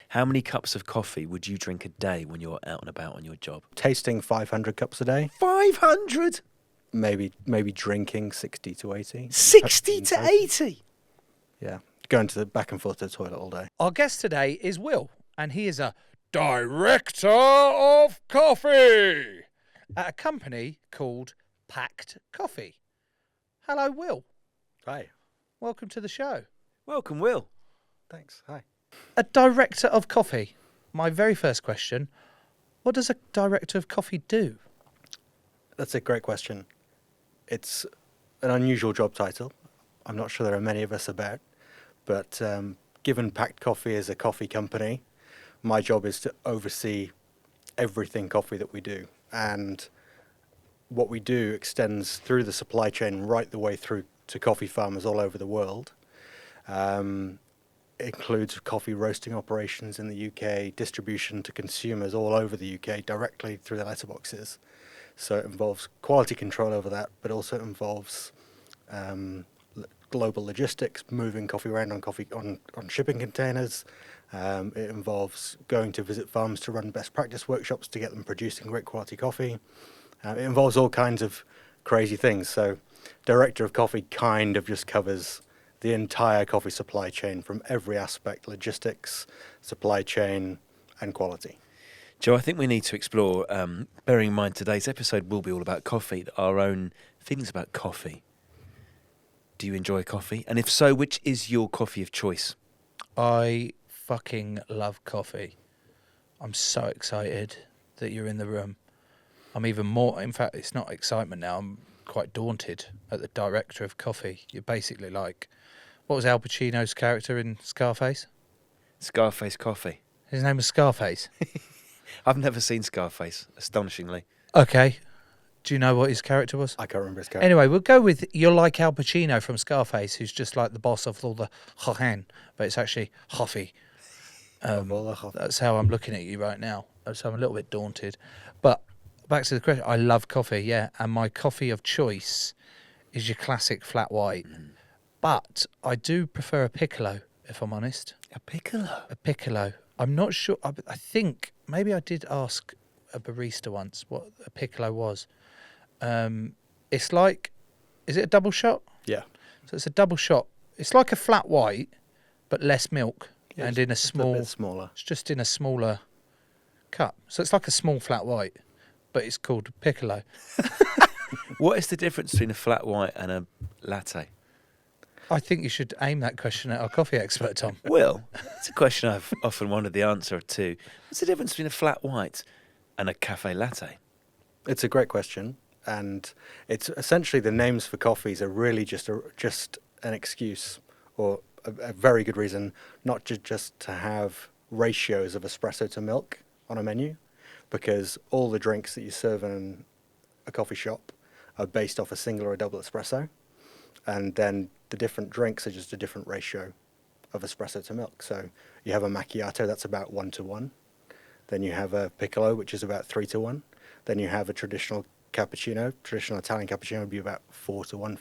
How many cups of coffee would you drink a day when you're out and about on your job? Tasting 500 cups a day. 500? Maybe drinking 60 to 80. 60 to 80? Yeah. Going to the back and forth to the toilet all day. Our guest today is Will, and he is a director of coffee at a company called Packed Coffee. Hello, Will. Hi. Welcome to the show. Welcome, Will. Thanks. Hi. A director of coffee. My very first question, what does a director of coffee do? That's a great question. It's an unusual job title. I'm not sure there are many of us about, but given Packed Coffee is a coffee company, my job is to oversee everything coffee that we do. And what we do extends through the supply chain right the way through to coffee farmers all over the world. It includes coffee roasting operations in the UK, distribution to consumers all over the UK directly through the letterboxes. So it involves quality control over that, but also involves global logistics, moving coffee around on shipping containers. It involves going to visit farms to run best practice workshops to get them producing great quality coffee. It involves all kinds of crazy things. So director of coffee kind of just covers the entire coffee supply chain from every aspect: logistics, supply chain, and quality. Joe, I think we need to explore, bearing in mind today's episode will be all about coffee, our own feelings about coffee. Do you enjoy coffee? And if so, which is your coffee of choice? I fucking love coffee. I'm so excited that you're in the room. I'm even more, in fact, it's not excitement now, I'm quite daunted at the director of coffee. You're basically like, what was Al Pacino's character in Scarface? Scarface coffee. His name was Scarface. I've never seen Scarface, astonishingly. Okay. Do you know what his character was? I can't remember his character. Anyway, we'll go with you're like Al Pacino from Scarface, who's just like the boss of all the hohen, but it's actually Hoffy. That's how I'm looking at you right now. So I'm a little bit daunted. But back to the question, I love coffee, yeah. And my coffee of choice is your classic flat white. But I do prefer a piccolo, if I'm honest. A piccolo? A piccolo. I'm not sure. I think maybe I did ask a barista once what a piccolo was. It's like, is it a double shot? Yeah. So it's a double shot. It's like a flat white, but less milk, Yeah, and in a small. A bit smaller. It's just in a smaller cup. So it's like a small flat white, but it's called piccolo. What is the difference between a flat white and a latte? I think you should aim that question at our coffee expert, Tom. Well, it's a question I've often wanted the answer to. What's the difference between a flat white and a cafe latte? It's a great question, and it's essentially the names for coffees are really just an excuse or a very good reason not just to have ratios of espresso to milk on a menu, because all the drinks that you serve in a coffee shop are based off a single or a double espresso, and then the different drinks are just a different ratio of espresso to milk. So you have a macchiato, that's about 1-to-1. Then you have a piccolo, which is about 3-to-1. Then you have a traditional cappuccino. Traditional Italian cappuccino would be about 4-to-1,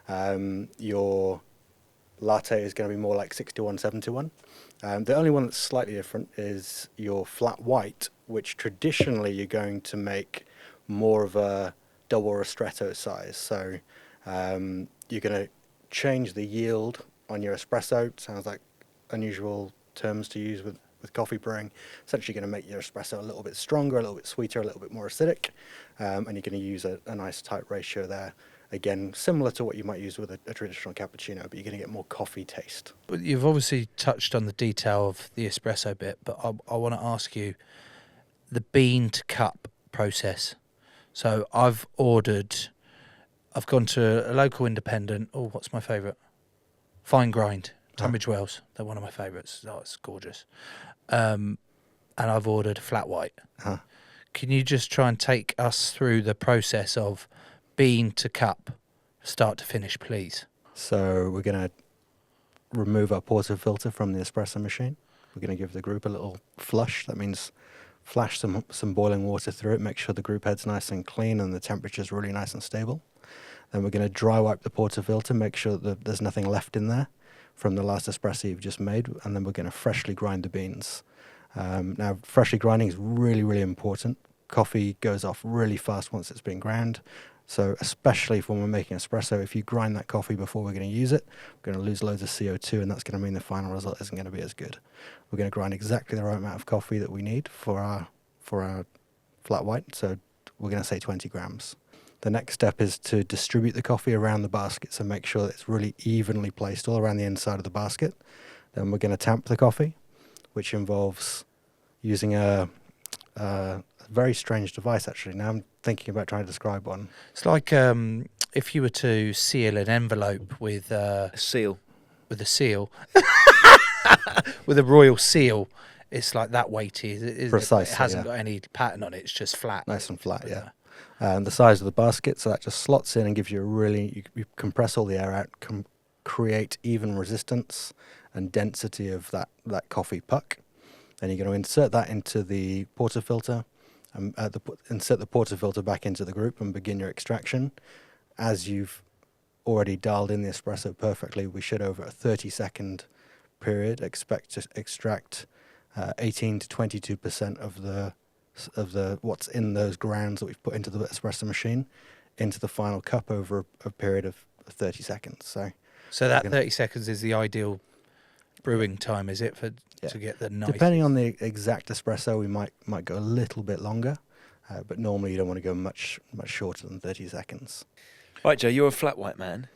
5-to-1. Your latte is going to be more like 6-to-1, 7-to-1. The only one that's slightly different is your flat white, which traditionally you're going to make more of a double ristretto size. So you're going to change the yield on your espresso. Sounds like unusual terms to use with coffee brewing. Essentially going to make your espresso a little bit stronger, a little bit sweeter, a little bit more acidic, and you're going to use a nice tight ratio there. Again, similar to what you might use with a traditional cappuccino, but you're going to get more coffee taste. You've obviously touched on the detail of the espresso bit, but I want to ask you the bean to cup process. So I've gone to a local independent. Oh, what's my favourite? Fine Grind, Tunbridge Wells. They're one of my favourites. Oh, it's gorgeous. And I've ordered flat white. Can you just try and take us through the process of bean to cup, start to finish, please? So we're going to remove our portafilter from the espresso machine. We're going to give the group a little flush. That means flash some boiling water through it, make sure the group head's nice and clean and the temperature's really nice and stable. Then we're going to dry wipe the portafilter, make sure that there's nothing left in there. from the last espresso you've just made, and then we're going to freshly grind the beans. Now, freshly grinding is really, really important. Coffee goes off really fast once it's been ground. So especially when we're making espresso, if you grind that coffee before we're going to use it, we're going to lose loads of CO2, and that's going to mean the final result isn't going to be as good. We're going to grind exactly the right amount of coffee that we need for our flat white. So we're going to say 20 grams. The next step is to distribute the coffee around the basket, so make sure that it's really evenly placed all around the inside of the basket. Then we're going to tamp the coffee, which involves using a very strange device, actually. Now I'm thinking about trying to describe one. It's like if you were to seal an envelope with A seal. with a seal, with a royal seal. It's like that weighty, isn't it? Precisely, It hasn't yeah. got any pattern on it. It's just flat. Nice and flat, yeah. And the size of the basket, so that just slots in and gives you a really, you compress all the air out, create even resistance and density of that coffee puck. Then you're going to insert that into the portafilter, and insert the portafilter back into the group and begin your extraction. As you've already dialed in the espresso perfectly, we should, over a 30-second period, expect to extract 18 to 22% of the what's in those grounds that we've put into the espresso machine into the final cup over a period of 30 seconds. So that 30 seconds is the ideal brewing time, is it, for Yeah. to get the nice? Depending on the exact espresso, we might go a little bit longer, but normally you don't want to go much shorter than 30 seconds. Right, Joe, you're a flat white man.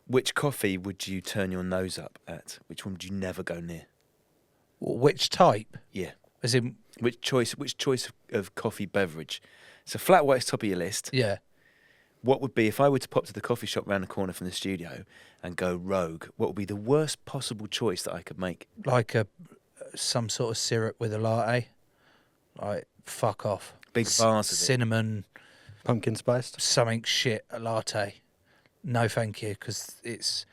Which coffee would you turn your nose up at? Which one would you never go near? Which type? Yeah. As in, Which choice of coffee beverage? So flat white's top of your list. yeah. What would be, if I were to pop to the coffee shop round the corner from the studio and go rogue, what would be the worst possible choice that I could make? Like some sort of syrup with a latte. Like, fuck off. Big vase of it. Cinnamon, Pumpkin spiced? something shit, a latte. No, thank you, because it's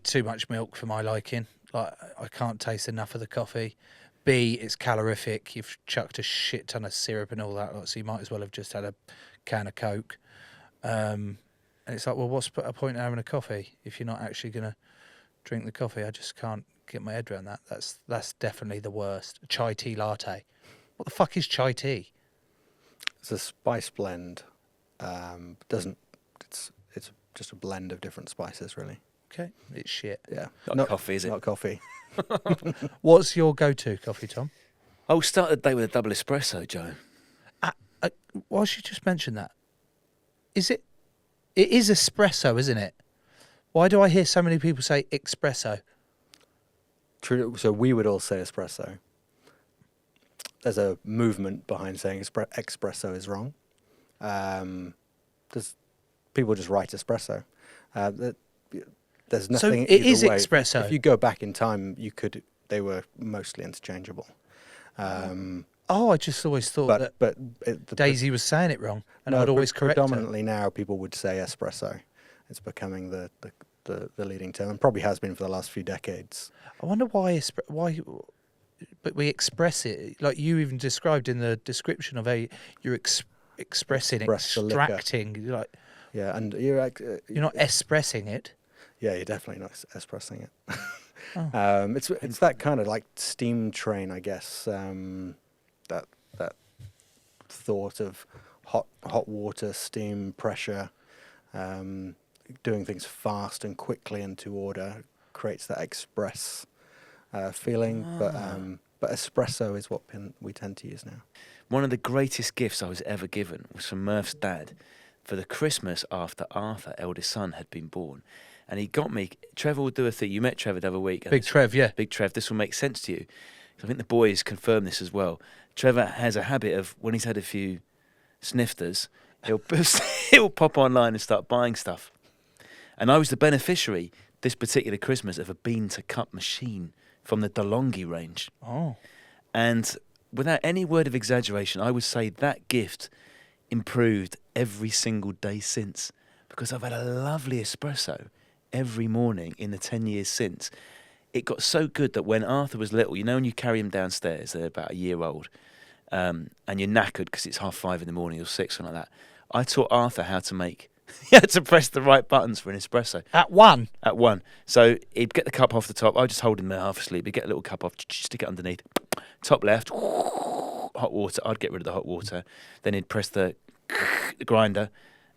too much milk for my liking. Like, I can't taste enough of the coffee. B, it's calorific. You've chucked a shit ton of syrup and all that, so you might as well have just had a can of Coke. And it's like, well, what's the point in having a coffee if you're not actually going to drink the coffee? I just can't get my head around that. That's definitely the worst. Chai tea latte. What the fuck is chai tea? It's a spice blend. It's just a blend of different spices, really. Okay, it's shit. Yeah. Not coffee, is it? Not coffee. What's your go-to coffee, Tom? I'll start the day with a double espresso, Joe. Why should you just mention that? It is espresso, isn't it? Why do I hear so many people say espresso? True. So we would all say espresso. There's a movement behind saying espresso is wrong. People just write espresso. There's nothing. So it is either way. espresso. If you go back in time, they were mostly interchangeable. I just always thought that the Daisy was saying it wrong, and I'd always correct her. Predominantly now, people would say espresso. It's becoming the leading term, and probably has been for the last few decades. I wonder why. But we express it like you even described in the description of you're expressing, Express the liquor. extracting. Like, Yeah, and you're not espressing it. Yeah, you're definitely not espressing it. Oh. It's that kind of like steam train, I guess. That thought of hot water, steam, pressure, doing things fast and quickly and to order creates that express feeling. But espresso is what we tend to use now. One of the greatest gifts I was ever given was from Murph's dad for the Christmas after Arthur, eldest son, had been born. And he got me, Trevor will do a thing. You met Trevor the other week. Big Trev, yeah. Big Trev, this will make sense to you. I think the boys confirm this as well. Trevor has a habit of, when he's had a few snifters, he'll pop online and start buying stuff. And I was the beneficiary this particular Christmas of a bean-to-cup machine from the DeLonghi range. Oh. And without any word of exaggeration, I would say that gift improved every single day since, because I've had a lovely espresso every morning in the 10 years since. It got so good that when Arthur was little, you know when you carry him downstairs, they're about a year old, and you're knackered because it's 5:30 in the morning or 6 or like that. I taught Arthur how to make You had to press the right buttons for an espresso. At one. At one. So he'd get the cup off the top. I just hold him there half asleep. He'd get a little cup off, stick it underneath. Top left, hot water. I'd get rid of the hot water. Then he'd press the grinder,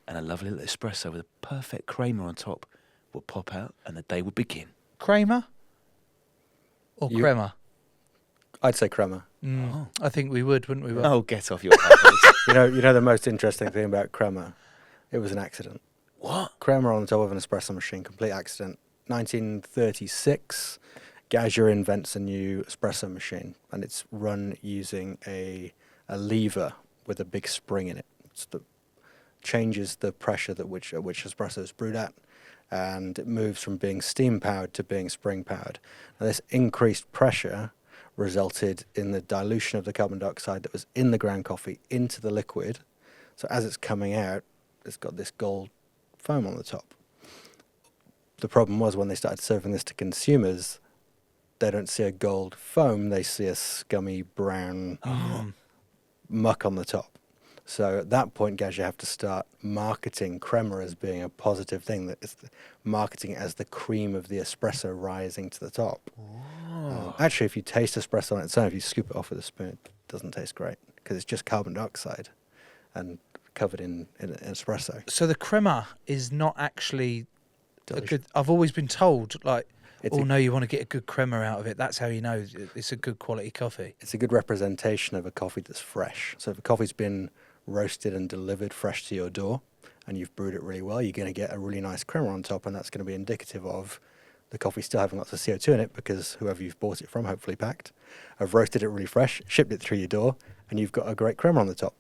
and a lovely little espresso with a perfect creamer on top would pop out, and the day would begin. Kramer? Or crema? I'd say crema. I think we would, wouldn't we? Will? Oh, get off your head. You know the most interesting thing about crema? It was an accident. What? Crema on the top of an espresso machine, complete accident. 1936, Gaggia invents a new espresso machine, and it's run using a lever with a big spring in it. Changes the pressure at which espresso is brewed at, and it moves from being steam powered to being spring powered. Now, this increased pressure resulted in the dilution of the carbon dioxide that was in the ground coffee into the liquid. So as it's coming out, it's got this gold foam on the top. The problem was when they started serving this to consumers, they don't see a gold foam, they see a scummy brown muck on the top. So at that point, Gaggia have to start marketing crema as being a positive thing, that it's marketing it as the cream of the espresso rising to the top. Actually, if you taste espresso on its own, if you scoop it off with a spoon, it doesn't taste great because it's just carbon dioxide and covered in espresso. So the crema is not actually a Delicious. good... I've always been told, like, It's no, you want to get a good crema out of it. That's how you know it's a good quality coffee. It's a good representation of a coffee that's fresh. So if a coffee's been roasted and delivered fresh to your door and you've brewed it really well, you're going to get a really nice crema on top, and that's going to be indicative of the coffee still having lots of CO2 in it because whoever you've bought it from, hopefully packed, have roasted it really fresh, shipped it through your door, and you've got a great crema on the top.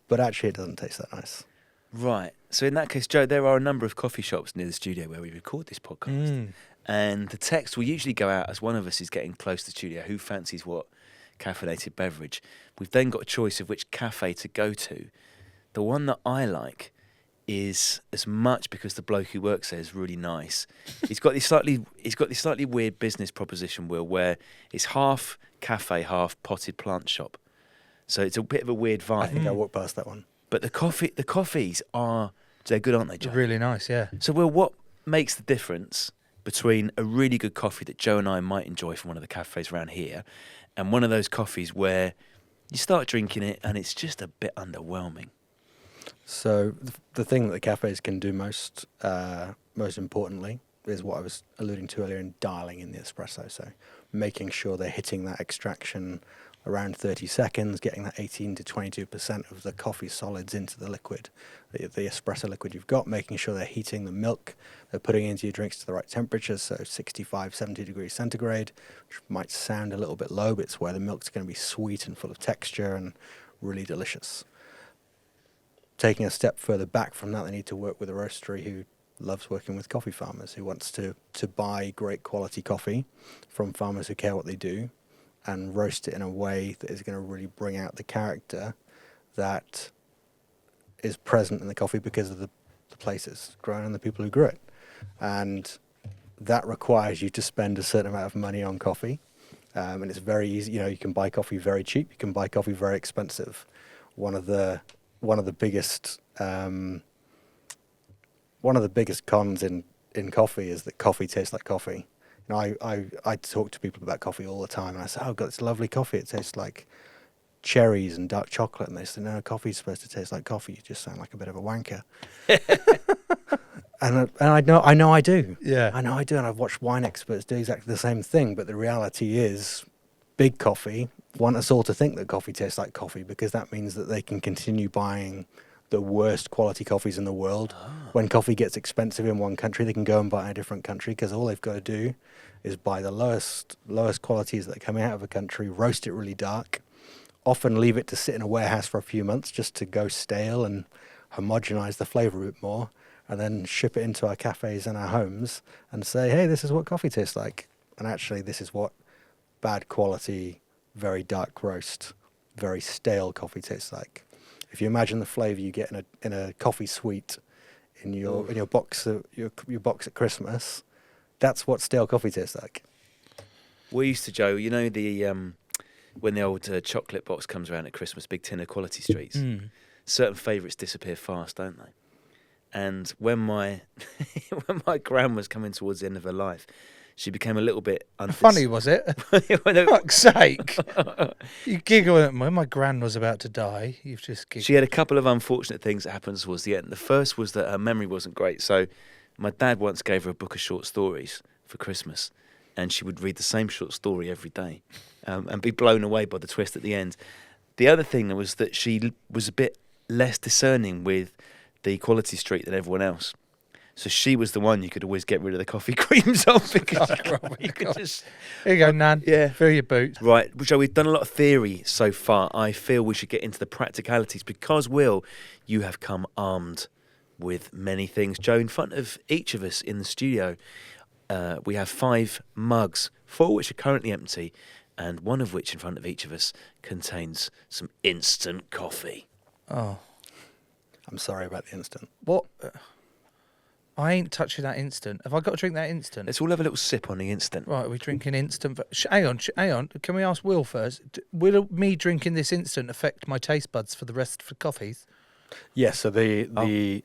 But actually it doesn't taste that nice. Right. So in that case, Joe, there are a number of coffee shops near the studio where we record this podcast. And the text will usually go out as one of us is getting close to the studio. Who fancies what caffeinated beverage? We've then got a choice of which cafe to go to. The one that I like is, as much because the bloke who works there is really nice. He's got this slightly weird business proposition, Will, where it's half cafe, half potted plant shop. So it's a bit of a weird vibe. I think I walked past that one. But the coffees they're good, aren't they, Joe? Really nice, yeah. So, Will, what makes the difference between a really good coffee that Joe and I might enjoy from one of the cafes around here and one of those coffees where you start drinking it and it's just a bit underwhelming? So the thing that the cafes can do most importantly is what I was alluding to earlier in dialing in the espresso. So making sure they're hitting that extraction around 30 seconds, getting that 18 to 22% of the coffee solids into the liquid, the espresso liquid you've got, making sure they're heating the milk, they're putting into your drinks to the right temperature, so 65, 70 degrees centigrade, which might sound a little bit low, but it's where the milk's going to be sweet and full of texture and really delicious. Taking a step further back from that, they need to work with a roastery who loves working with coffee farmers, who wants to buy great quality coffee from farmers who care what they do, and roast it in a way that is going to really bring out the character that is present in the coffee because of the places grown and the people who grew it. And that requires you to spend a certain amount of money on coffee. And it's very easy. You can buy coffee very cheap. You can buy coffee very expensive. One of the biggest cons in coffee is that coffee tastes like coffee. I talk to people about coffee all the time, and I say, "Oh, I've got this lovely coffee. It tastes like cherries and dark chocolate." And they say, "No, coffee's supposed to taste like coffee. You just sound like a bit of a wanker." and I know I do. Yeah, I know I do. And I've watched wine experts do exactly the same thing. But the reality is, big coffee want us all to think that coffee tastes like coffee because that means that they can continue buying the worst quality coffees in the world. When coffee gets expensive in one country, they can go and buy in a different country because all they've got to do is buy the lowest qualities that are coming out of a country, roast it really dark, often leave it to sit in a warehouse for a few months just to go stale and homogenize the flavor a bit more, and then ship it into our cafes and our homes and say, hey, this is what coffee tastes like. And actually, this is what bad quality, very dark roast, very stale coffee tastes like. If you imagine the flavour you get in a coffee sweet in your box your box at Christmas, that's what stale coffee tastes like. We used to, Joe, when the old chocolate box comes around at Christmas, big tin of Quality Streets, certain favourites disappear fast, don't they? And when my when my gran was coming towards the end of her life, she became a little bit Funny, was it? Fuck's sake. You giggle at when my gran was about to die. You've just giggled. She had a couple of unfortunate things that happened towards the end. The first was that her memory wasn't great. So my dad once gave her a book of short stories for Christmas, and she would read the same short story every day and be blown away by the twist at the end. The other thing was that she was a bit less discerning with the quality street than everyone else. So she was the one you could always get rid of the coffee creams off because you could just... Here you go, Nan. Yeah. Fill your boots. Right, Joe, we've done a lot of theory so far. I feel we should get into the practicalities because, Will, you have come armed with many things. Joe, in front of each of us in the studio, we have 5 mugs, 4 which are currently empty, and one of which in front of each of us contains some instant coffee. Oh. I'm sorry about the instant. What? I ain't touching that instant. Have I got to drink that instant? Let's all have a little sip on the instant. Right, are we drinking instant? Hang on. Can we ask Will first? Will me drinking this instant affect my taste buds for the rest of the coffees? Yes, so the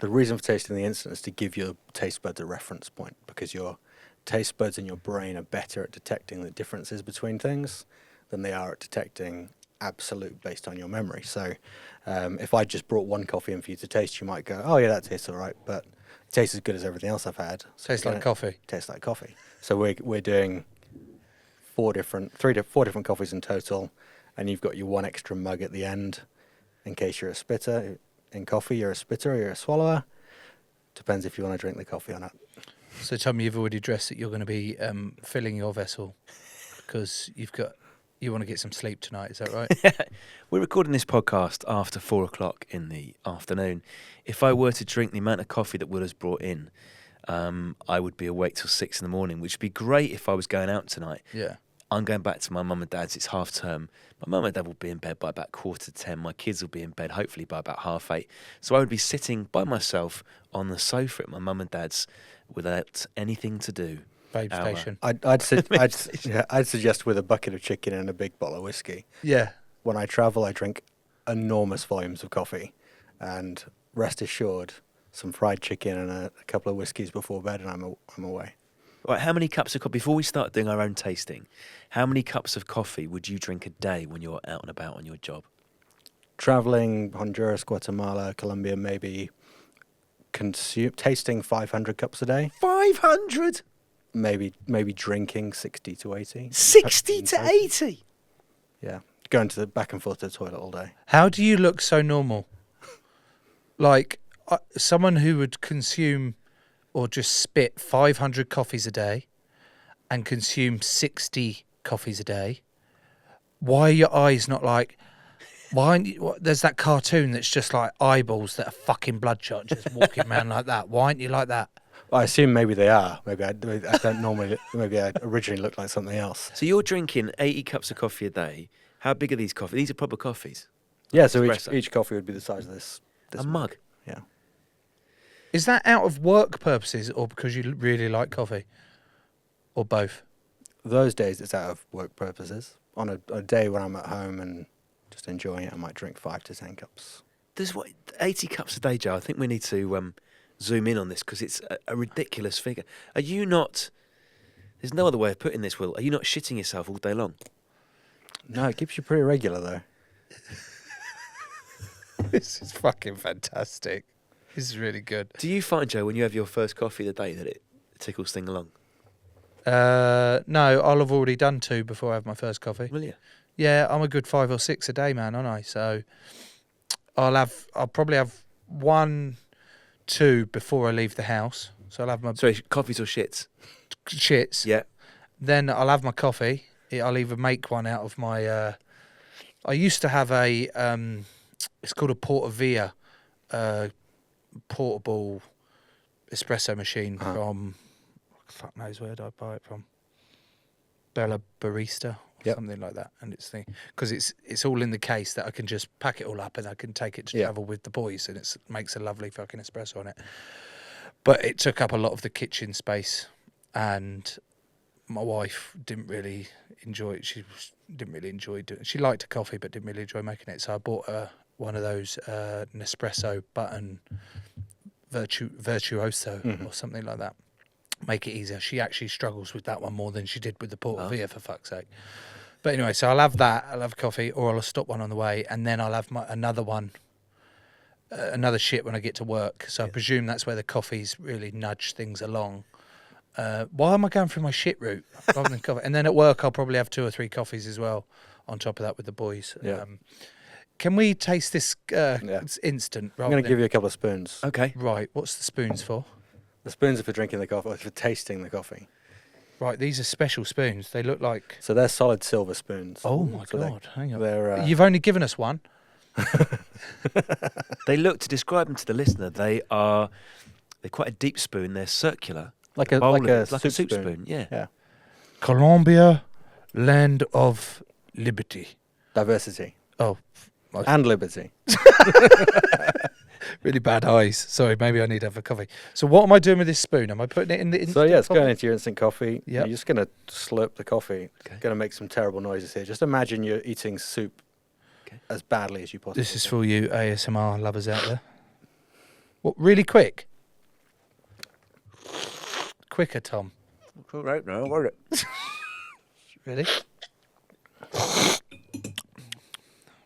reason for tasting the instant is to give your taste buds a reference point, because your taste buds in your brain are better at detecting the differences between things than they are at detecting absolute based on your memory. So if I just brought one coffee in for you to taste, you might go, oh yeah, that tastes all right, but it tastes as good as everything else I've had. Tastes like coffee. Tastes like coffee. So we're doing 4 different coffees in total, and you've got your 1 extra mug at the end in case you're a spitter. In coffee, you're a spitter or you're a swallower. Depends if you want to drink the coffee or not. So tell me, you've already addressed that you're going to be filling your vessel because you want to get some sleep tonight. Is that right? We're recording this podcast after 4 o'clock in the afternoon. If I were to drink the amount of coffee that Will has brought in, I would be awake till 6 in the morning, which would be great if I was going out tonight. Yeah. I'm going back to my mum and dad's. It's half term. My mum and dad will be in bed by about 10:15. My kids will be in bed hopefully by about 8:30. So I would be sitting by myself on the sofa at my mum and dad's without anything to do. Babe station. I'd suggest with a bucket of chicken and a big bottle of whiskey. Yeah. When I travel, I drink enormous volumes of coffee, and rest assured, some fried chicken and a couple of whiskeys before bed, and I'm away. Right, how many cups of coffee, before we start doing our own tasting, how many cups of coffee would you drink a day when you're out and about on your job? Traveling Honduras, Guatemala, Colombia, maybe tasting 500 cups a day. 500? Maybe drinking 60 to 80. 60 to 80? Yeah, going to the back and forth to the toilet all day. How do you look so normal? Like someone who would consume or just spit 500 coffees a day and consume 60 coffees a day. Why are your eyes not like... there's that cartoon that's just like eyeballs that are fucking bloodshot just walking around like that. Why aren't you like that? I assume maybe they are. Maybe I don't normally... Maybe I originally looked like something else. So you're drinking 80 cups of coffee a day. How big are these coffees? These are proper coffees? Yeah, so Espresso. each coffee would be the size of this A mug? Yeah. Is that out of work purposes or because you really like coffee? Or both? Those days it's out of work purposes. On a day when I'm at home and just enjoying it, I might drink 5 to 10 cups. There's 80 cups a day, Joe. I think we need to zoom in on this because it's a ridiculous figure. Are you not... There's no other way of putting this, Will. Are you not shitting yourself all day long? No, it keeps you pretty regular though. This is fucking fantastic. This is really good. Do you find, Joe, when you have your first coffee of the day that it tickles things along? No, I'll have already done 2 before I have my first coffee. Will you? Yeah, I'm a good 5 or 6 a day, man, aren't I? So I'll probably have 1, 2 before I leave the house. So I'll have my Sorry, coffees or shits? shits. Yeah. Then I'll have my coffee. I'll either make one out of my... I used to have a... it's called a Portavia portable espresso machine from... Fuck knows where did I buy it from? Bella Barista or something like that. And it's because it's all in the case that I can just pack it all up and I can take it to travel with the boys, and it makes a lovely fucking espresso on it. But it took up a lot of the kitchen space, and my wife didn't really enjoy it. She didn't really enjoy doing it. She liked a coffee but didn't really enjoy making it. So I bought her one of those Nespresso button virtuoso or something like that. Make it easier. She actually struggles with that one more than she did with the portavia, for fuck's sake. But anyway, so I'll have that. I'll have coffee, or I'll stop one on the way, and then I'll have another one, another shit when I get to work. So I presume that's where the coffees really nudge things along. Why am I going through my shit route rather than coffee? And then at work, I'll probably have 2 or 3 coffees as well on top of that with the boys. Yeah. Can we taste this it's instant? I'm going to give you a couple of spoons. Okay. Right, what's the spoons for? The spoons are for drinking the coffee, or for tasting the coffee. Right, these are special spoons. They look like... So they're solid silver spoons. Oh, my So God. Hang on. They're, You've only given us one. They look, to describe them to the listener, they're quite a deep spoon. They're circular. like a Bowl like of a it, like soup a soup spoon. Yeah. Yeah. Colombia, land of liberty. Diversity Oh, and liberty. really bad eyes. Sorry, maybe I need to have a coffee. So what am I doing with this spoon? Am I putting it in the... So yeah, it's coffee? going into your instant coffee. Yep. You're just going to slurp the coffee. Okay. Going to make some terrible noises here. Just imagine you're eating soup as badly as you possibly This is can. for you ASMR lovers out there. What, really quick? Quicker, Tom. Right now, what it? Really?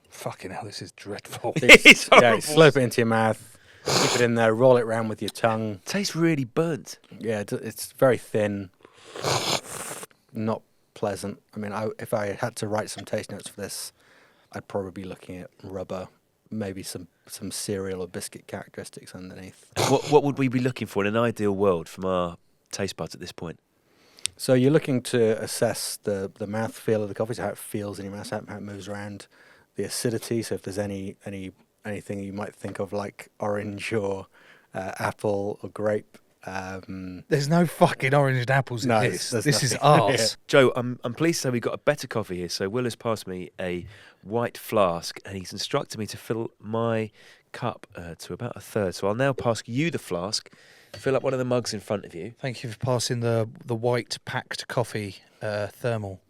Fucking hell, this is dreadful. It's Yeah, horrible. slurp it into your mouth. Keep it in there. Roll it around with your tongue. Tastes really burnt. Yeah, it's very thin. Not pleasant. I mean, if I had to write some taste notes for this, I'd probably be looking at rubber, maybe some cereal or biscuit characteristics underneath. What would we be looking for in an ideal world from our taste buds at this point? So you're looking to assess the mouthfeel of the coffee, so how it feels in your mouth, how it moves around, the acidity. So if there's anything you might think of like orange or apple or grape. There's no fucking orange and apples in No, this. there's This is nothing. arse. Joe, I'm pleased to say we've got a better coffee here. So Will has passed me a white flask and he's instructed me to fill my cup to about a third. So I'll now pass you the flask, fill up one of the mugs in front of you. Thank you for passing the white packed coffee thermal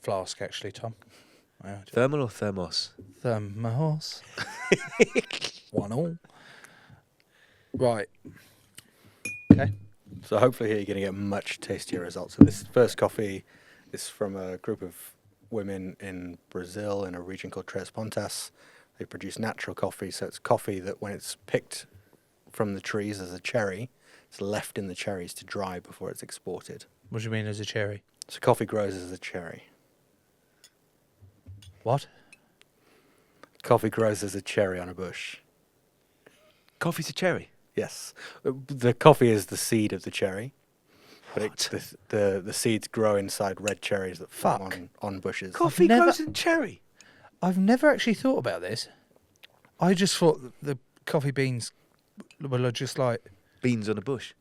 flask, actually, Tom. Yeah, Thermal or thermos? thermos. 1-1. Right. Okay. So hopefully here you're going to get much tastier results. So this first coffee is from a group of women in Brazil in a region called Três Pontas. They produce natural coffee, so it's coffee that when it's picked from the trees as a cherry, it's left in the cherries to dry before it's exported. What do you mean as a cherry? So coffee grows as a cherry. What? Coffee grows as a cherry on a bush. Coffee's a cherry. Yes. The coffee is the seed of the cherry. But What? the seeds grow inside red cherries that form Fuck. on bushes. Coffee never- grows in cherry. I've never actually thought about this. I just thought the coffee beans were just like... Beans on a bush.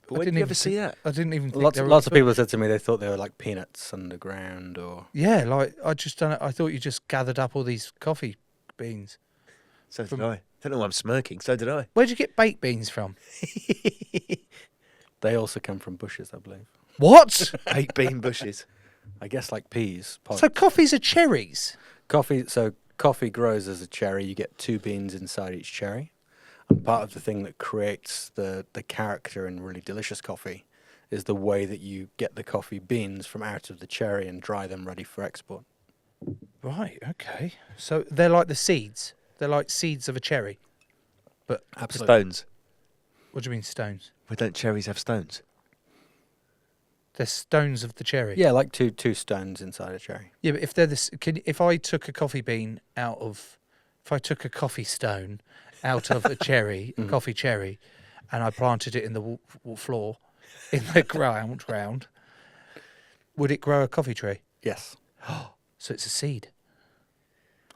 But I where did didn't you even ever see that? I didn't even think Lots they were of really people said to me they thought they were like peanuts underground or... Yeah, like I just don't. I thought you just gathered up all these coffee beans. So did From- I. Don't know why I'm smirking. So did I. Where'd you get baked beans from? They also come from bushes, I believe. What? Baked bean bushes. I guess like peas. So coffees are cherries. Coffee grows as a cherry. You get 2 beans inside each cherry. And part of the thing that creates the character in really delicious coffee is the way that you get the coffee beans from out of the cherry and dry them ready for export. Right. Okay. So they're like the seeds. They're like seeds of a cherry. But Stones. what do you mean stones? Why don't cherries have stones? They're stones of the cherry. Yeah, like two stones inside a cherry. Yeah, but if they're this, if I took a coffee stone out of a cherry, a coffee cherry, and I planted it in the floor, in the ground, would it grow a coffee tree? Yes. So it's a seed.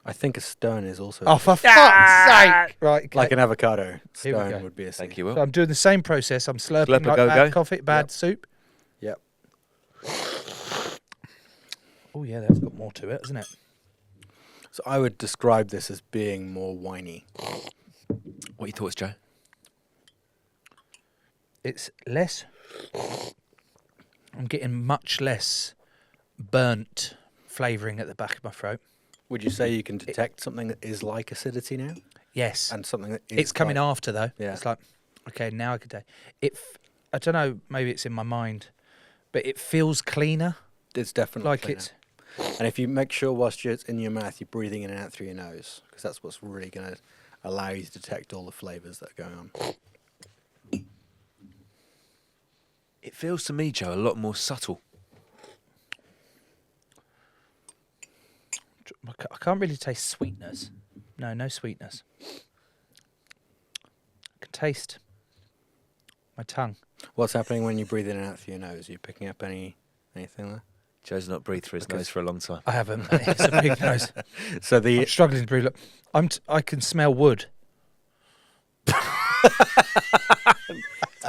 I think a stone is also... Oh, for fuck's sake! Right, okay. like an avocado. Here we go. Stone would be a seed. Thank you, So Will. I'm doing the same process. I'm slurping Slurp a like go-go. bad coffee, bad Yep. soup. Yep. Oh yeah, that's got more to it, hasn't it? So I would describe this as being more winey. What are your thoughts, Joe? It's less. I'm getting much less burnt flavouring at the back of my throat. Would you say you can detect something that is like acidity now? Yes. And something that is It's coming like, after though. Yeah. It's like Okay, now I can taste it. I don't know. Maybe it's in my mind, but it feels cleaner. It's definitely Like cleaner. it's. And if you make sure whilst it's in your mouth, you're breathing in and out through your nose, because that's what's really going to allow you to detect all the flavours that are going on. It feels to me, Joe, a lot more subtle. I can't really taste sweetness. No sweetness. I can taste my tongue. What's happening when you breathe in and out through your nose? Are you picking up anything there? Joe's not breathed through his nose for a long time. I haven't. It's a big nose. So I'm struggling to breathe. Look, I can smell wood.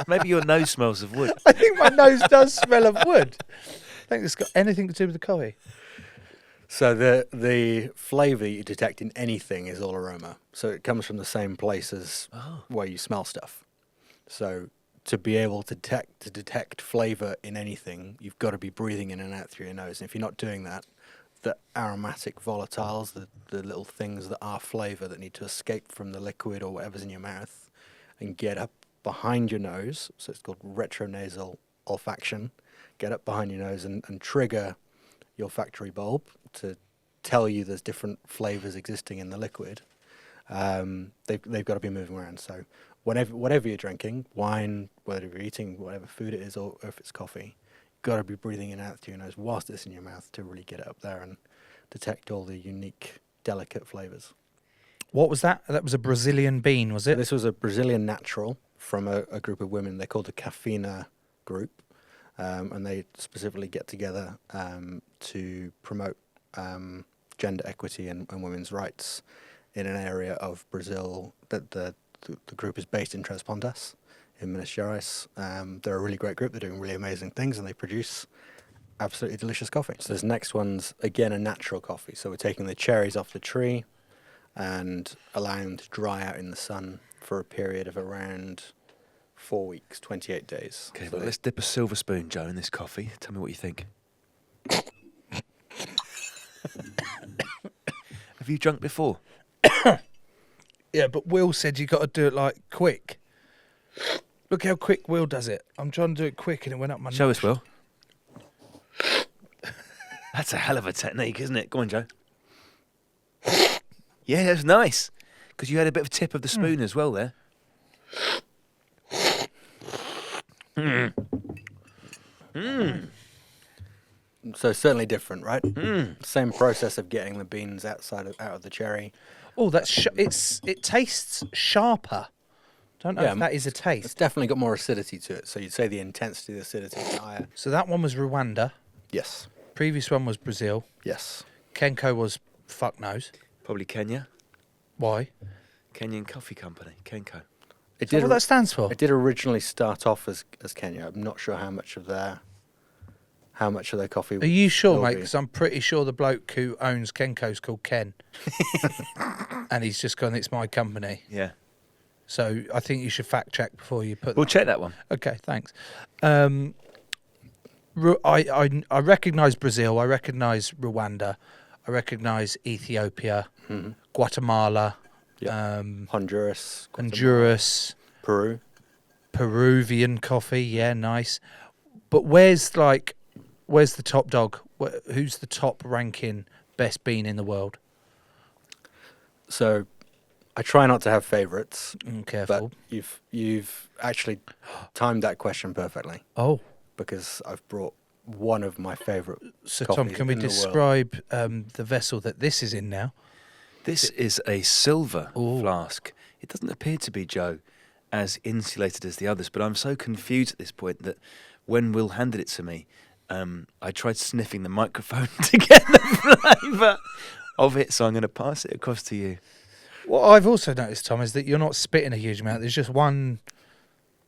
Maybe your nose smells of wood. I think my nose does smell of wood. I think it's got anything to do with the coffee. So the flavour you detect in anything is all aroma. So it comes from the same place as where you smell stuff. So to be able to detect flavour in anything, you've got to be breathing in and out through your nose. And if you're not doing that, the aromatic volatiles, the little things that are flavour that need to escape from the liquid or whatever's in your mouth and get up behind your nose, so it's called retronasal olfaction, get up behind your nose and trigger your olfactory bulb to tell you there's different flavours existing in the liquid. They've got to be moving around. So whatever you're drinking, wine, whether you're eating whatever food it is, or if it's coffee, you've got to be breathing in and out through your nose whilst it's in your mouth to really get it up there and detect all the unique, delicate flavours. What was that? That was a Brazilian bean, was it? This was a Brazilian natural from a group of women. They're called the Cafina group, and they specifically get together to promote gender equity and women's rights in an area of Brazil that the group is based in Três Pontas in Minas Gerais. They're a really great group. They're doing really amazing things, and they produce absolutely delicious coffee. So this next one's, again, a natural coffee. So we're taking the cherries off the tree and allowing them to dry out in the sun for a period of around 4 weeks, 28 days. Okay, So well, let's dip a silver spoon, Joe, in this coffee. Tell me what you think. Have you drunk before? Yeah, but Will said you got to do it like quick. Look how quick Will does it. I'm trying to do it quick and it went up my nose. Show us, Will. That's a hell of a technique, isn't it? Go on, Joe. Yeah, that's nice. Because you had a bit of a tip of the spoon as well there. So certainly different, right? Same process of getting the beans out of the cherry. Oh, that's it tastes sharper. Don't know if that is a It's taste. definitely got more acidity to it. So you'd say the intensity of the acidity is higher. So that one was Rwanda. Yes. Previous one was Brazil. Yes. Kenko was fuck knows. Probably Kenya. Why? Kenyan Coffee Company, Kenko. Is that what that stands for? It did originally start off as Kenya. I'm not sure how much of their coffee. Are you sure, will mate? be. Because I'm pretty sure the bloke who owns Kenko's called Ken. And he's just gone, it's my company. Yeah. So I think you should fact check before you put We'll check that one. Okay, thanks. I recognise Brazil. I recognise Rwanda. I recognise Ethiopia, Guatemala, Honduras, Honduras, Peru. Peruvian coffee. Yeah, nice. But where's the top dog? Who's the top ranking best bean in the world? So I try not to have favourites, Careful. but you've actually timed that question perfectly Oh, because I've brought one of my favourite. so Tom, can we describe the vessel that this is in now? This is a silver Ooh. flask. It doesn't appear to be, Joe, as insulated as the others, but I'm so confused at this point that when Will handed it to me, I tried sniffing the microphone to get the flavour of it, so I'm going to pass it across to you. What I've also noticed, Tom, is that you're not spitting a huge amount. There's just one.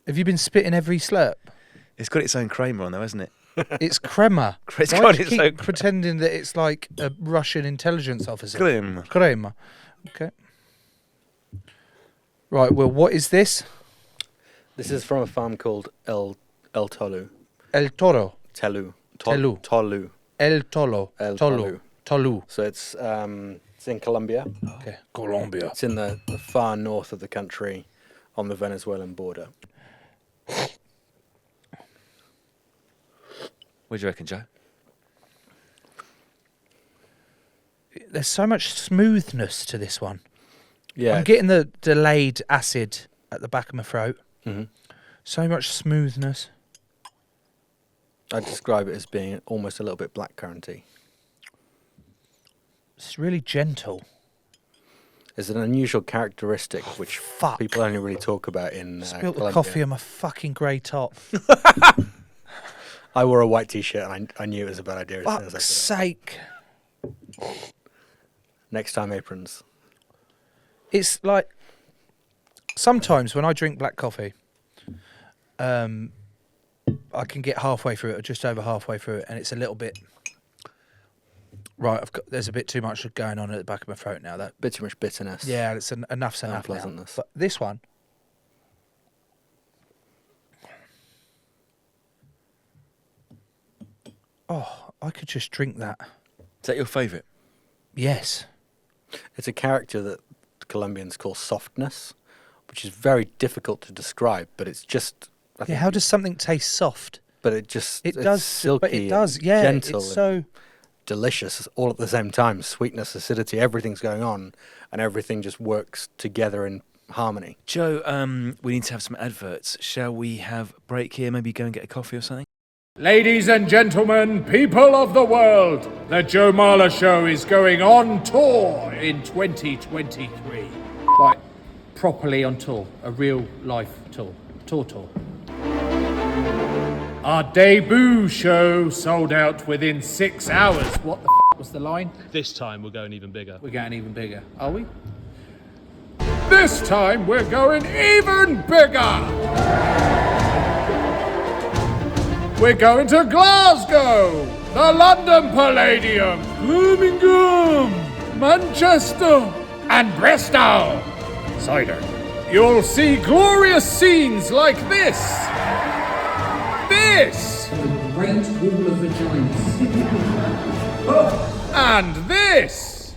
Have you been spitting every slurp? It's got its own Kramer on, though, hasn't it? It's crema. It's Why got do you its keep own pretending that it's like a Russian intelligence officer? Kramer. Crema. Okay. Right, well, what is this? This is from a farm called El Tolu. El Toro. Telu. Telu. Tolu. El Tolo. El Tolu. Tolu. Tolu. So it's in Colombia. Okay. Colombia. It's in the far north of the country, on the Venezuelan border. What do you reckon, Joe? There's so much smoothness to this one. Yeah. I'm getting the delayed acid at the back of my throat. Hmm. So much smoothness. I'd describe it as being almost a little bit blackcurranty. It's really gentle. It's an unusual characteristic which Fuck. people only really talk about in Spilt the Colombia. coffee on my fucking grey top. I wore a white t-shirt and I knew it was a bad idea as soon as I Fuck's put sake. it. Next time, aprons. It's like, sometimes when I drink black coffee, I can get halfway through it, or just over halfway through it, and it's a little bit... Right, there's a bit too much going on at the back of my throat now. That Bit too much bitterness. Yeah, it's enough's enough now. Unpleasantness. But this one... Oh, I could just drink that. Is that your favourite? Yes. It's a character that Colombians call softness, which is very difficult to describe, but it's just... I Yeah, think how does something taste soft? But it just... It it's does, silky but it does, and yeah. gentle It's and so... delicious all at the same time. Sweetness, acidity, everything's going on, and everything just works together in harmony. Joe, we need to have some adverts. Shall we have a break here? Maybe go and get a coffee or something? Ladies and gentlemen, people of the world, the Joe Marler Show is going on tour in 2023. Like, properly on tour. A real life tour. Tour. Our debut show sold out within 6 hours. What the was the line? This time we're going even bigger. We're getting even bigger. Are we? This time we're going even bigger! We're going to Glasgow, the London Palladium, Birmingham, Manchester, and Bristol. Cider. You'll see glorious scenes like this. This. The Great Wall of Vaginas. And this.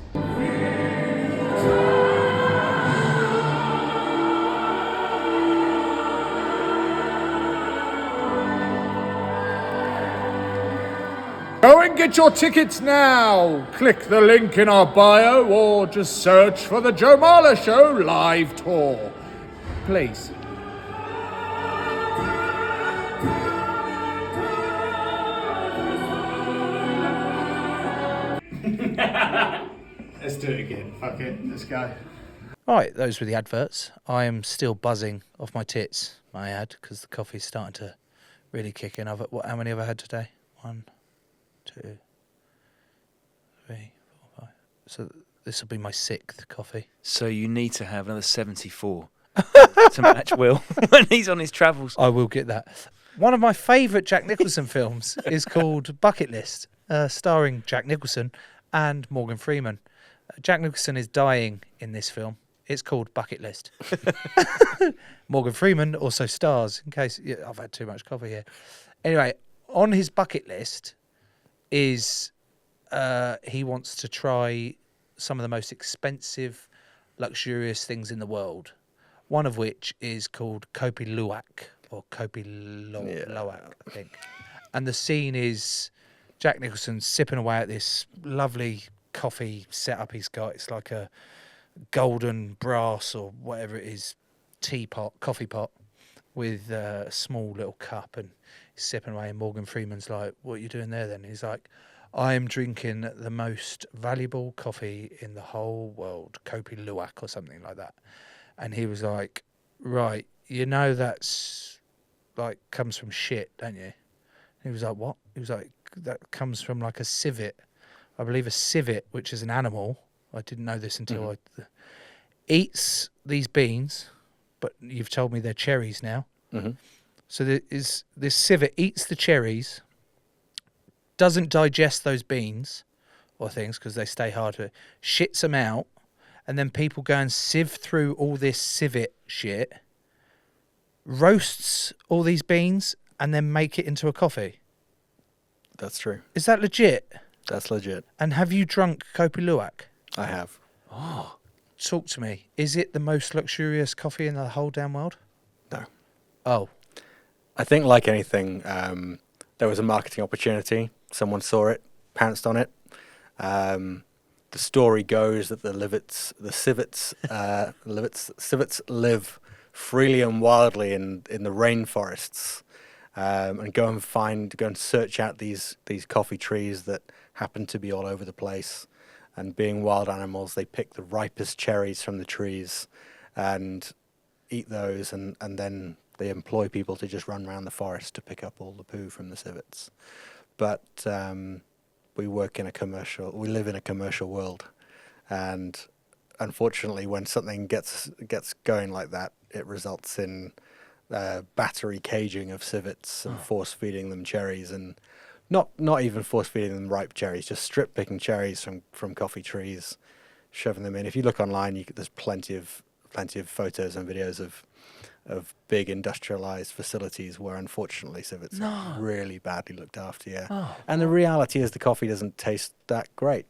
Go and get your tickets now. Click the link in our bio or just search for the Joe Marler Show live tour. Please. Let's do it again. Fuck it. Let's go. Right, those were the adverts. I am still buzzing off my tits, I add, because the coffee's starting to really kick in. How many have I had today? 1, 2, 3, 4, 5. So this will be my 6th coffee. So you need to have another 74 to match Will when he's on his travels. I will get that. One of my favourite Jack Nicholson films is called Bucket List, starring Jack Nicholson and Morgan Freeman. Jack Nicholson is dying in this film. It's called Bucket List. Morgan Freeman also stars, in case... Yeah, I've had too much coffee here. Anyway, on his bucket list is he wants to try some of the most expensive, luxurious things in the world. One of which is called Kopi Luwak, or Kopi Luwak, I think. And the scene is Jack Nicholson sipping away at this lovely coffee setup he's got. It's like a golden brass or whatever it is, coffee pot with a small little cup, and he's sipping away, and Morgan Freeman's like, what are you doing there then? He's like, I am drinking the most valuable coffee in the whole world, Kopi Luwak or something like that. And he was like, right, you know that's like comes from shit, don't you? And he was like, what? He was like, that comes from like a civet. I believe a civet, which is an animal. I didn't know this until I eats these beans, but you've told me they're cherries now. Mm-hmm. So this civet eats the cherries, doesn't digest those beans or things because they stay hard, shits them out, and then people go and sieve through all this civet shit, roasts all these beans, and then make it into a coffee. That's true. Is that legit? That's legit. And have you drunk Kopi Luwak? I have. Oh, talk to me. Is it the most luxurious coffee in the whole damn world? No. Oh, I think, like anything, there was a marketing opportunity. Someone saw it, pounced on it. The story goes that the civets live freely and wildly in the rainforests, and go and search out these coffee trees that happen to be all over the place. And being wild animals, they pick the ripest cherries from the trees and eat those, and then they employ people to just run around the forest to pick up all the poo from the civets. But we live in a commercial world, and unfortunately, when something gets going like that, it results in battery caging of civets and force feeding them cherries, and not even force feeding them ripe cherries, just strip picking cherries from coffee trees, shoving them in. If you look online, there's plenty of photos and videos of big industrialized facilities where unfortunately civets are really badly looked after. Yeah, and the reality is the coffee doesn't taste that great.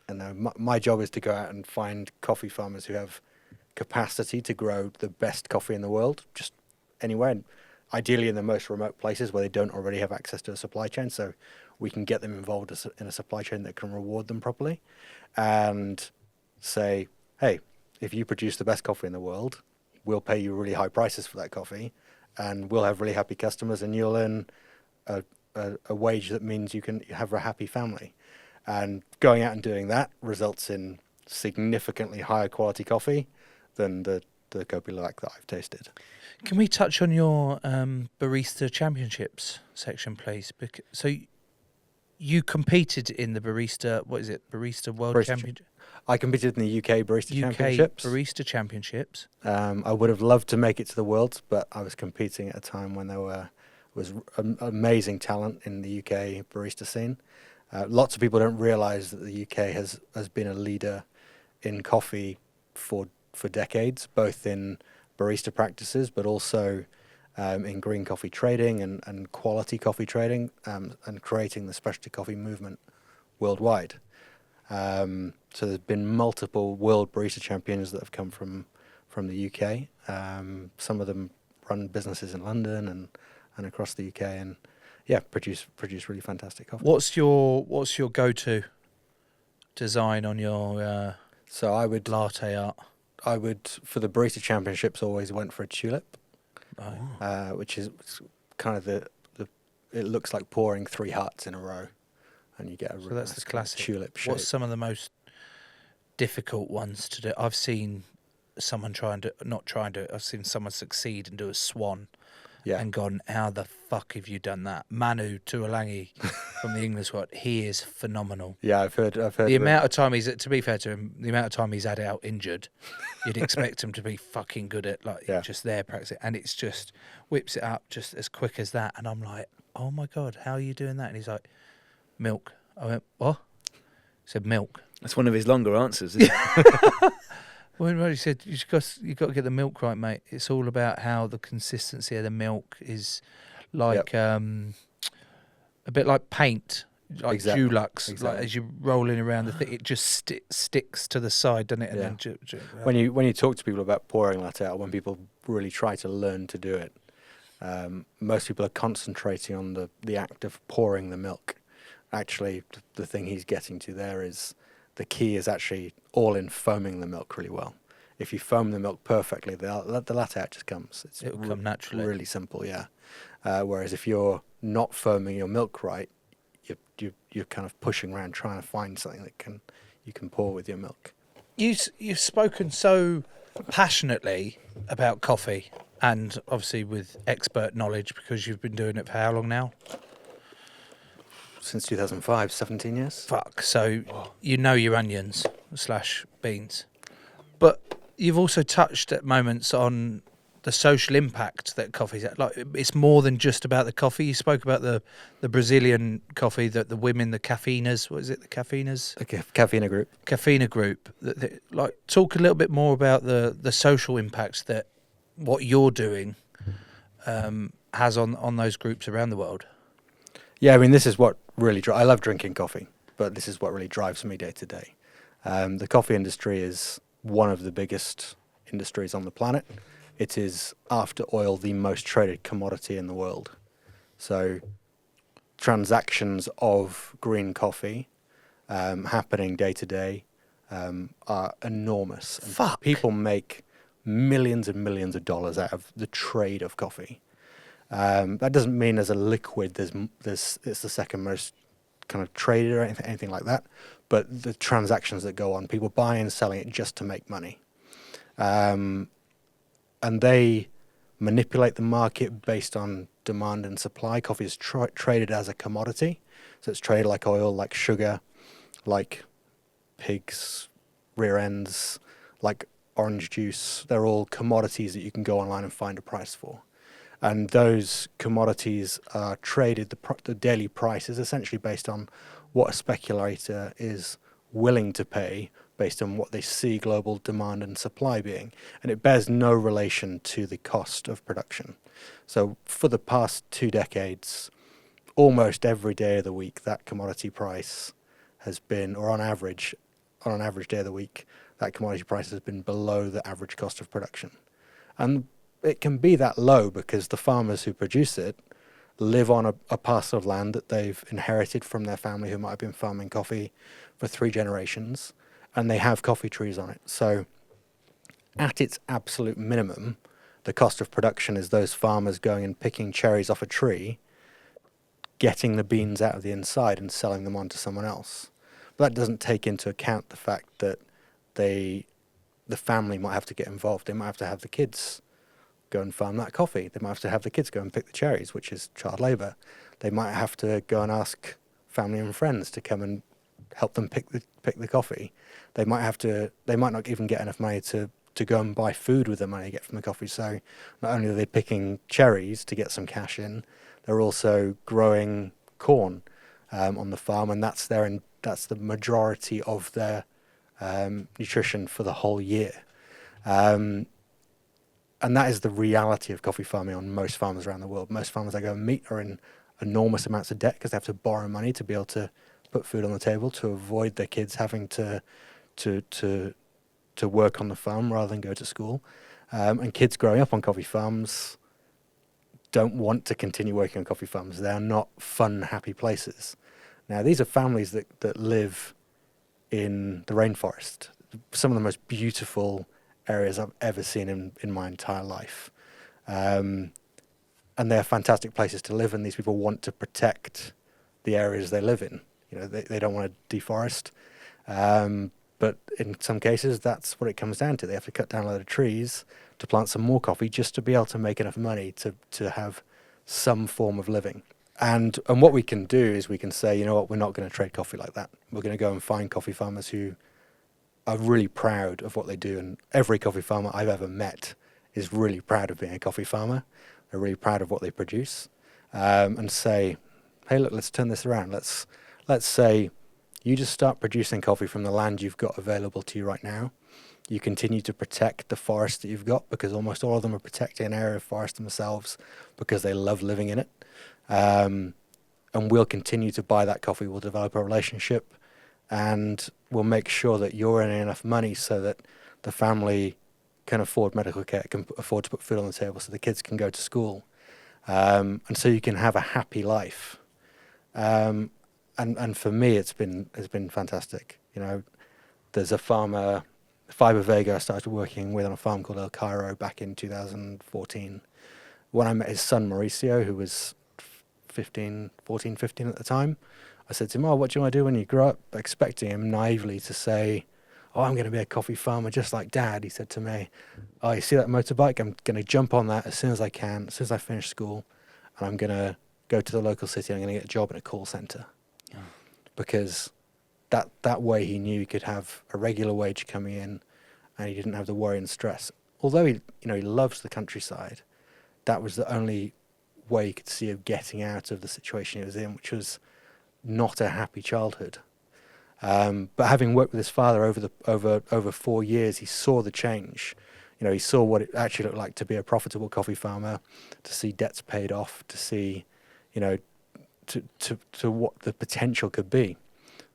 And my job is to go out and find coffee farmers who have capacity to grow the best coffee in the world, just anywhere, and ideally in the most remote places where they don't already have access to a supply chain, so we can get them involved in a supply chain that can reward them properly, and say, hey, if you produce the best coffee in the world, we'll pay you really high prices for that coffee, and we'll have really happy customers, and you'll earn a wage that means you can have a happy family. And going out and doing that results in significantly higher quality coffee than the Kopi Luwak that I've tasted. can we touch on your barista championships section, please? So you competed in the barista World Barista Championship? I competed in the UK Barista Championships. Barista Championships. I would have loved to make it to the Worlds, but I was competing at a time when there was amazing talent in the UK barista scene. Lots of people don't realise that the UK has been a leader in coffee for decades, both in barista practices, but also in green coffee trading and quality coffee trading, and creating the specialty coffee movement worldwide. So there's been multiple world barista champions that have come from the UK. Some of them run businesses in London and across the UK, and produce really fantastic coffee. What's your go-to design on your So I would latte art? for the barista championships always went for a tulip, which is kind of it looks like pouring 3 hearts in a row, and you get a So really that's nice the kind of classic. tulip shape. What's some of the most difficult ones to do? I've seen someone I've seen someone succeed and do a swan. Yeah. And gone, how the fuck have you done that? Manu Tuolangi from the English World, he is phenomenal. Yeah, I've heard The amount of time to be fair to him, the amount of time he's had out injured, you'd expect him to be fucking good at just there practicing, and it's just whips it up just as quick as that, and I'm like, oh my God, how are you doing that? And he's like, milk. I went, what? He said milk. That's one of his longer answers, isn't it? Well, he said, you got to get the milk right, mate. It's all about how the consistency of the milk is like a bit like paint, like Dulux. Exactly. Like as you're rolling around the thing, it just sticks to the side, doesn't it? And then when you talk to people about pouring latte art, when people really try to learn to do it, most people are concentrating on the act of pouring the milk. Actually, the thing he's getting to there is the key is actually all in foaming the milk really well. If you foam the milk perfectly, the latte art just comes. It'll come naturally. Really simple, yeah. Whereas if you're not foaming your milk right, you're kind of pushing around trying to find something that you can pour with your milk. You've spoken so passionately about coffee, and obviously with expert knowledge, because you've been doing it for how long now? Since 2005, 17 years. Fuck. So you know your onions / beans, but you've also touched at moments on the social impact that coffee's at. Like, it's more than just about the coffee. You spoke about the Brazilian coffee, that the women, the caffeinas. What is it? The caffeinas. The Caffeina Group. Caffeina Group. Like, talk a little bit more about the social impact that what you're doing has on those groups around the world. Yeah, I mean, this is what really I love drinking coffee, but this is what really drives me day to day. The coffee industry is one of the biggest industries on the planet. It is, after oil, the most traded commodity in the world. So transactions of green coffee happening day to day are enormous. And Fuck. people make millions and millions of dollars out of the trade of coffee. That doesn't mean as a liquid it's the second most kind of traded or anything like that, but the transactions that go on, people buying and selling it just to make money. And they manipulate the market based on demand and supply. Coffee is traded as a commodity, so it's traded like oil, like sugar, like pigs' rear ends, like orange juice. They're all commodities that you can go online and find a price for. And those commodities are traded, the daily price is essentially based on what a speculator is willing to pay based on what they see global demand and supply being. And it bears no relation to the cost of production. So for the past 2 decades, almost every day of the week, that commodity price has been, or on an average day of the week, that commodity price has been below the average cost of production. And it can be that low because the farmers who produce it live on a parcel of land that they've inherited from their family who might have been farming coffee for 3 generations, and they have coffee trees on it. So at its absolute minimum, the cost of production is those farmers going and picking cherries off a tree, getting the beans out of the inside and selling them on to someone else. But that doesn't take into account the fact that the family might have to get involved. They might have to have the kids go and farm that coffee. They might have to have the kids go and pick the cherries, which is child labour. They might have to go and ask family and friends to come and help them pick the coffee. They might not even get enough money to go and buy food with the money they get from the coffee. So not only are they picking cherries to get some cash in, they're also growing corn on the farm, and that's the majority of their nutrition for the whole year. And that is the reality of coffee farming on most farmers around the world. Most farmers I go and meet are in enormous amounts of debt because they have to borrow money to be able to put food on the table, to avoid their kids having to work on the farm rather than go to school. And kids growing up on coffee farms don't want to continue working on coffee farms. They are not fun, happy places. Now, these are families that live in the rainforest, some of the most beautiful areas I've ever seen in my entire life. And they're fantastic places to live, and these people want to protect the areas they live in. You know, they don't want to deforest. But in some cases, that's what it comes down to. They have to cut down a load of trees to plant some more coffee just to be able to make enough money to have some form of living. And what we can do is we can say, you know what, we're not going to trade coffee like that. We're going to go and find coffee farmers who are really proud of what they do. And every coffee farmer I've ever met is really proud of being a coffee farmer. They're really proud of what they produce. And say, hey, look, let's turn this around. Let's say you just start producing coffee from the land you've got available to you right now. You continue to protect the forest that you've got, because almost all of them are protecting an area of forest themselves because they love living in it. And we'll continue to buy that coffee. We'll develop a relationship, and we'll make sure that you're earning enough money so that the family can afford medical care, can afford to put food on the table, so the kids can go to school, and so you can have a happy life. And for me, it's been fantastic. You know, there's a farmer, Fiber Vega, I started working with on a farm called El Cairo back in 2014. When I met his son Mauricio, who was 15 at the time, I said to him, oh, what do you want to do when you grow up? Expecting him naively to say, oh, I'm going to be a coffee farmer just like Dad. He said to me, oh, you see that motorbike? I'm going to jump on that as soon as I can, as soon as I finish school, and I'm going to go to the local city and I'm going to get a job in a call centre. Yeah. Because that way he knew he could have a regular wage coming in, and he didn't have the worry and stress. Although he loves the countryside, that was the only way he could see of getting out of the situation he was in, which was not a happy childhood. But having worked with his father over 4 years, he saw the change. You know, he saw what it actually looked like to be a profitable coffee farmer, to see debts paid off, to see, you know, to what the potential could be.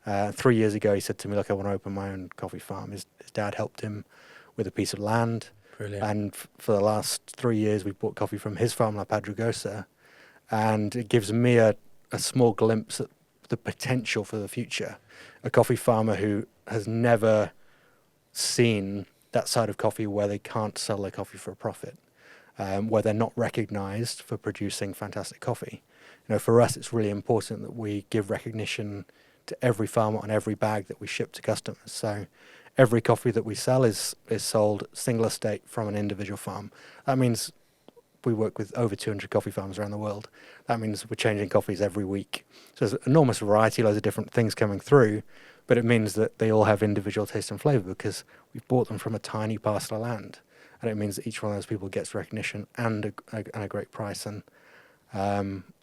3 years ago, he said to me, "Look, I want to open my own coffee farm." His dad helped him with a piece of land. Brilliant. And for the last 3 years, we've bought coffee from his farm, La Padrigosa. And it gives me a small glimpse at the potential for the future. A coffee farmer who has never seen that side of coffee where they can't sell their coffee for a profit, where they're not recognized for producing fantastic coffee. For us, it's really important that we give recognition to every farmer on every bag that we ship to customers. So every coffee that we sell is sold single estate from an individual farm. That means we work with over 200 coffee farms around the world. That means we're changing coffees every week. So there's an enormous variety, loads of different things coming through, but it means that they all have individual taste and flavour because we've bought them from a tiny parcel of land. And it means that each one of those people gets recognition and a great price. And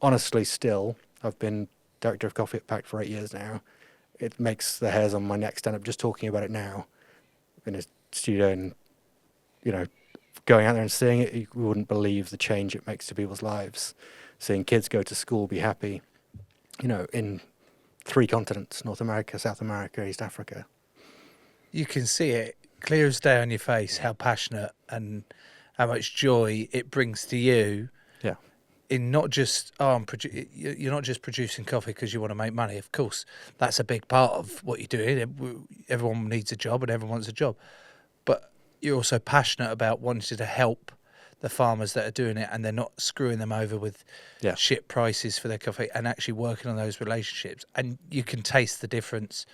honestly, still, I've been director of coffee at Pact for 8 years now. It makes the hairs on my neck stand up just talking about it now in a studio, and going out there and seeing it, you wouldn't believe the change it makes to people's lives. Seeing kids go to school, be happy, in 3 continents, North America, South America, East Africa. You can see it clear as day on your face, how passionate and how much joy it brings to you. Yeah. In not just, you're not just producing coffee because you want to make money. Of course, that's a big part of what you're doing. Everyone needs a job and everyone wants a job. But you're also passionate about wanting to help the farmers that are doing it, and they're not screwing them over with shit prices for their coffee, and actually working on those relationships. And you can taste the difference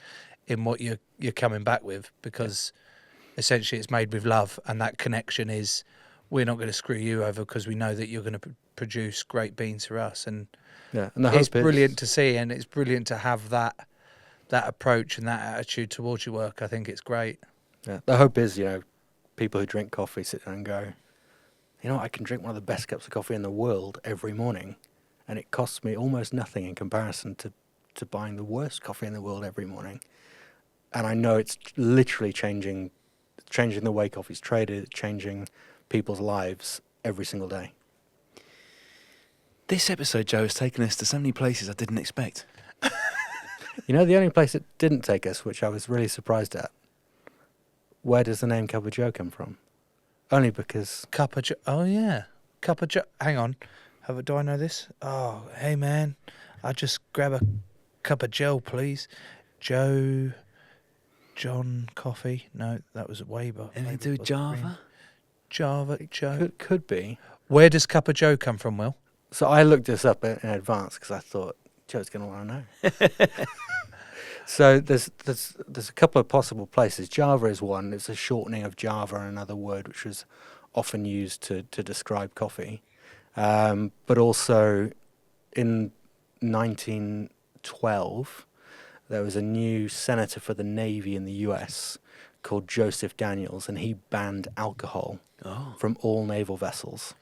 in what you're coming back with, because essentially it's made with love, and that connection is, we're not going to screw you over because we know that you're going to produce great beans for us. And it's brilliant to see, and it's brilliant to have that approach and that attitude towards your work. I think it's great. Yeah, the hope is, people who drink coffee sit there and go, I can drink one of the best cups of coffee in the world every morning, and it costs me almost nothing in comparison to buying the worst coffee in the world every morning. And I know it's literally changing the way coffee's traded, changing people's lives every single day. This episode, Joe, has taken us to so many places I didn't expect. The only place it didn't take us, which I was really surprised at, where does the name Cup of Joe come from? Only because... Cup of Joe. Oh, yeah. Cup of Joe. Hang on. Do I know this? Oh, hey, man. I'll just grab a cup of Joe, please. Joe... John Coffee. No, that was way back. Anything to do with Java? Java, Joe. Could be. Where does Cup of Joe come from, Will? So I looked this up in advance because I thought Joe's going to want to know. So there's a couple of possible places. Java is one. It's a shortening of Java, another word which was often used to describe coffee. But also in 1912, there was a new senator for the Navy in the US called Joseph Daniels, and he banned alcohol from all naval vessels.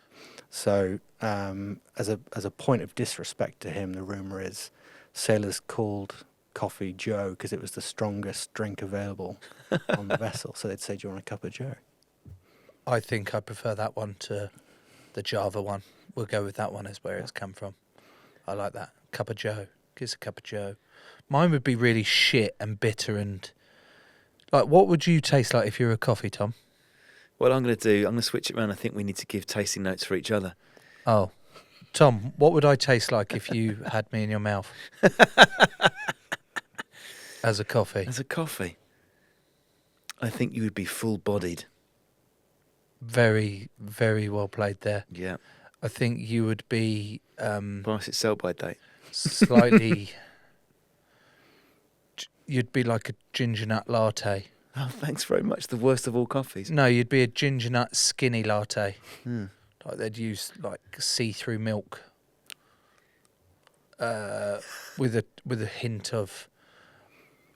So as a point of disrespect to him, the rumor is sailors called coffee Joe because it was the strongest drink available on the vessel. So they'd say, "Do you want a cup of Joe?" I think I prefer that one to the Java one. We'll go with that one as where it's come from. I like that. Cup of Joe. Give us a cup of Joe. Mine would be really shit and bitter and... what would you taste like if you were a coffee, Tom? What I'm going to switch it around. I think we need to give tasting notes for each other. Oh. Tom, what would I taste like if you had me in your mouth? As a coffee. As a coffee. I think you would be full-bodied. Very, very well played there. Yeah. I think you would be... Price it sell by date. Slightly... You'd be like a ginger nut latte. Oh, thanks very much. The worst of all coffees. No, you'd be a ginger nut skinny latte. Like they'd use see-through milk with a hint of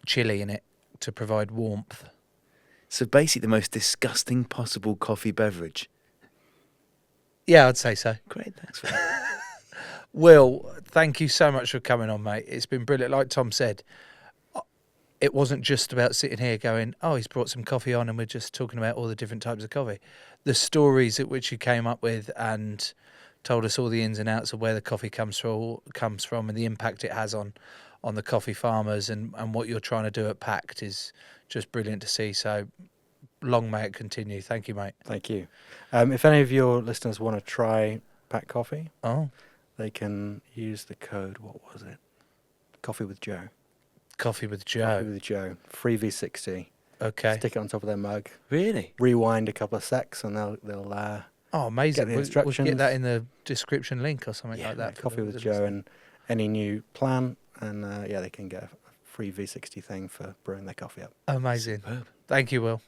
chili in it to provide warmth. So basically the most disgusting possible coffee beverage. Yeah, I'd say so. Great, thanks for that. Will, thank you so much for coming on, mate. It's been brilliant. Like Tom said, it wasn't just about sitting here going, oh, he's brought some coffee on and we're just talking about all the different types of coffee. The stories at which you came up with and told us all the ins and outs of where the coffee comes from and the impact it has on on the coffee farmers and what you're trying to do at Pact is just brilliant to see. So long may it continue. Thank you, mate. Thank you. If any of your listeners want to try Pack Coffee, Oh, they can use the code. What was it? Coffee with Joe. Coffee with Joe. Coffee with Joe. Free V60. Okay. Stick it on top of their mug. Really? Rewind a couple of secs, and they'll Oh, amazing. Get the We'll instructions. get that in the description link or something Yeah, like that. for Coffee the with listeners. Joe and any new plan, and they can get a free V60 thing for brewing their coffee up. Amazing. Superb. Thank you, Will.